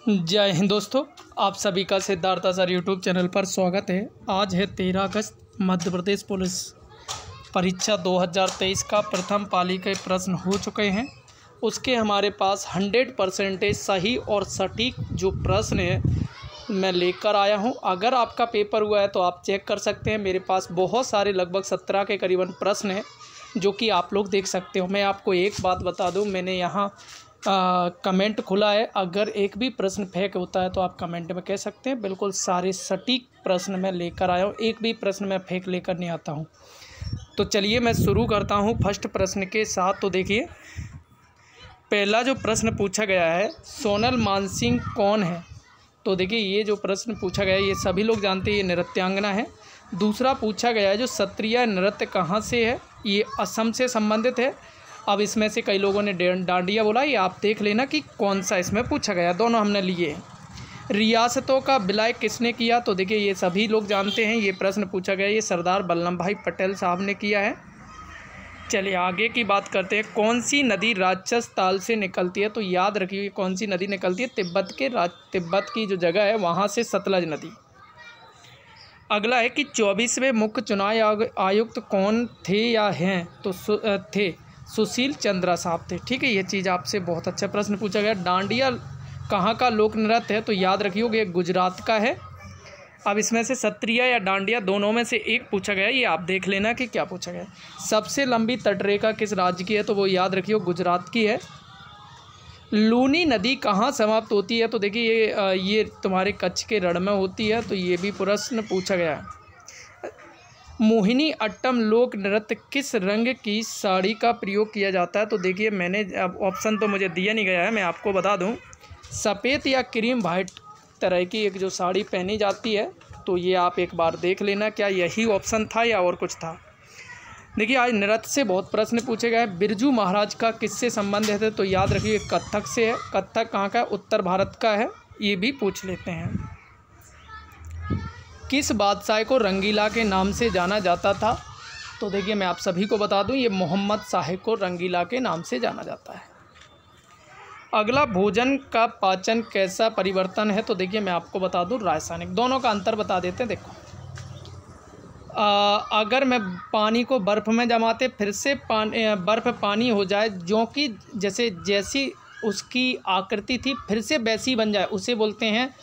जय हिंद दोस्तों, आप सभी का सिद्धार्थ सर यूट्यूब चैनल पर स्वागत है। आज है 13 अगस्त। मध्य प्रदेश पुलिस परीक्षा 2023 का प्रथम पाली के प्रश्न हो चुके हैं। उसके हमारे पास 100% सही और सटीक जो प्रश्न है मैं लेकर आया हूं। अगर आपका पेपर हुआ है तो आप चेक कर सकते हैं। मेरे पास बहुत सारे लगभग 17 के करीबन प्रश्न हैं जो कि आप लोग देख सकते हो। मैं आपको एक बात बता दूं, मैंने यहाँ कमेंट खुला है। अगर एक भी प्रश्न फेक होता है तो आप कमेंट में कह सकते हैं। बिल्कुल सारे सटीक प्रश्न मैं लेकर आया हूँ, एक भी प्रश्न मैं फेक लेकर नहीं आता हूँ। तो चलिए मैं शुरू करता हूँ फर्स्ट प्रश्न के साथ। तो देखिए, पहला जो प्रश्न पूछा गया है, सोनल मानसिंह कौन है? तो देखिए, ये जो प्रश्न पूछा गया है ये सभी लोग जानते हैं, ये नृत्यांगना है। दूसरा पूछा गया है जो सत्रिया नृत्य कहाँ से है, ये असम से संबंधित है। अब इसमें से कई लोगों ने डांडिया बोला, ये आप देख लेना कि कौन सा इसमें पूछा गया, दोनों हमने लिए। रियासतों का विलय किसने किया? तो देखिए, ये सभी लोग जानते हैं, ये प्रश्न पूछा गया, ये सरदार वल्लभ भाई पटेल साहब ने किया है। चलिए आगे की बात करते हैं। कौन सी नदी राक्षस ताल से निकलती है? तो याद रखिए कौन सी नदी निकलती है, तिब्बत की जो जगह है वहाँ से सतलज नदी। अगला है कि 24वें मुख्य चुनाव आयुक्त कौन थे या हैं? तो थे सुशील चंद्रा साहब थे। ठीक है, ये चीज़ आपसे बहुत अच्छा प्रश्न पूछा गया। डांडिया कहाँ का लोक नृत्य है? तो याद रखिएगा ये गुजरात का है। अब इसमें से सत्रिया या डांडिया दोनों में से एक पूछा गया, ये आप देख लेना कि क्या पूछा गया। सबसे लंबी तटरेखा किस राज्य की है? तो वो याद रखिए गुजरात की है। लूनी नदी कहाँ समाप्त होती है? तो देखिए ये तुम्हारे कच्छ के रण में होती है, तो ये भी प्रश्न पूछा गया है। मोहिनी अट्टम लोक नृत्य किस रंग की साड़ी का प्रयोग किया जाता है? तो देखिए, मैंने अब ऑप्शन तो मुझे दिया नहीं गया है, मैं आपको बता दूं, सफ़ेद या क्रीम वाइट तरह की एक जो साड़ी पहनी जाती है। तो ये आप एक बार देख लेना क्या यही ऑप्शन था या और कुछ था। देखिए, आज नृत्य से बहुत प्रश्न पूछे गए। बिरजू महाराज का किससे संबंध है? तो याद रखिए कथक से है। कथक कहाँ का? उत्तर भारत का है, ये भी पूछ लेते हैं। किस बादशाह को रंगीला के नाम से जाना जाता था? तो देखिए, मैं आप सभी को बता दूं, ये मोहम्मद शाह को रंगीला के नाम से जाना जाता है। अगला, भोजन का पाचन कैसा परिवर्तन है? तो देखिए, मैं आपको बता दूं, रासायनिक। दोनों का अंतर बता देते हैं। देखो, अगर मैं पानी को बर्फ़ में जमाते फिर से बर्फ़ पानी हो जाए, जो कि जैसी उसकी आकृति थी फिर से वैसी बन जाए, उसे बोलते हैं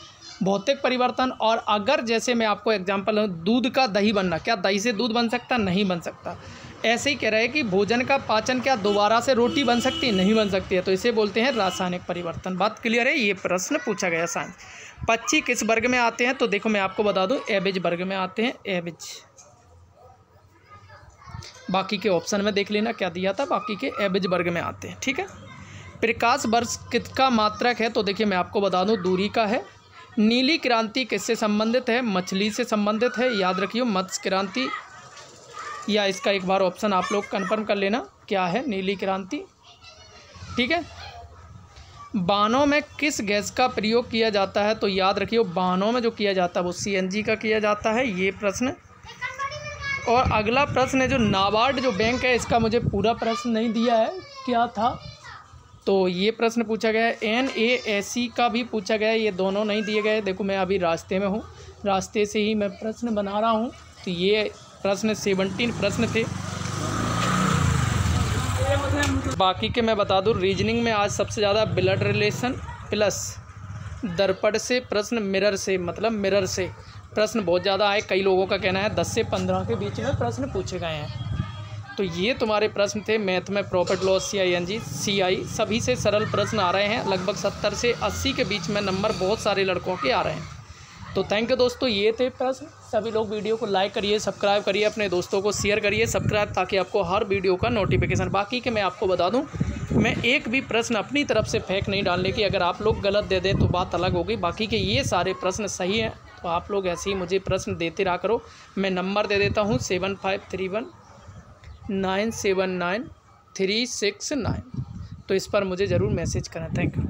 भौतिक परिवर्तन। और अगर जैसे मैं आपको एग्जांपल दूध का दही बनना, क्या दही से दूध बन सकता? नहीं बन सकता। ऐसे ही कह रहे हैं कि भोजन का पाचन क्या दोबारा से रोटी बन सकती है? नहीं बन सकती है, तो इसे बोलते हैं रासायनिक परिवर्तन। बात क्लियर है? ये प्रश्न पूछा गया साइंस। पक्षी किस वर्ग में आते हैं? तो देखो, मैं आपको बता दूं, एबिज वर्ग में आते हैं, एबिज। बाकी के ऑप्शन में देख लेना क्या दिया था, बाकी के एबिज वर्ग में आते हैं। ठीक है। प्रकाश वर्ष किसका मात्रक है? तो देखिए, मैं आपको बता दूं, दूरी का है। नीली क्रांति किससे संबंधित है? मछली से संबंधित है, याद रखिए मत्स्य क्रांति। या इसका एक बार ऑप्शन आप लोग कंफर्म कर लेना क्या है, नीली क्रांति। ठीक है। वाहनों में किस गैस का प्रयोग किया जाता है? तो याद रखिए वाहनों में जो किया जाता है वो CNG का किया जाता है, ये प्रश्न। और अगला प्रश्न है जो नाबार्ड जो बैंक है, इसका मुझे पूरा प्रश्न नहीं दिया है, क्या था? तो ये प्रश्न पूछा गया है। NASE का भी पूछा गया है, ये दोनों नहीं दिए गए। देखो, मैं अभी रास्ते में हूँ, रास्ते से ही मैं प्रश्न बना रहा हूँ। तो ये प्रश्न 17 प्रश्न थे। बाकी के मैं बता दूँ, रीजनिंग में आज सबसे ज़्यादा ब्लड रिलेशन प्लस दर्पण से प्रश्न, मिरर से मतलब मिरर से प्रश्न बहुत ज़्यादा आए। कई लोगों का कहना है 10 से 15 के बीच में प्रश्न पूछे गए हैं। तो ये तुम्हारे प्रश्न थे। मैथ में प्रॉफिट लॉस, CING, CI सभी से सरल प्रश्न आ रहे हैं। लगभग 70 से 80 के बीच में नंबर बहुत सारे लड़कों के आ रहे हैं। तो थैंक यू दोस्तों, ये थे प्रश्न। सभी लोग वीडियो को लाइक करिए, सब्सक्राइब करिए, अपने दोस्तों को शेयर करिए सब्सक्राइब, ताकि आपको हर वीडियो का नोटिफिकेशन। बाकी के मैं आपको बता दूं, मैं एक भी प्रश्न अपनी तरफ से फेक नहीं डालने की। अगर आप लोग गलत दे दें तो बात अलग होगी। बाकी के ये सारे प्रश्न सही हैं, तो आप लोग ऐसे ही मुझे प्रश्न देते रहा करो। मैं नंबर दे देता हूँ 7531979369। तो इस पर मुझे ज़रूर मैसेज करें। Thank you.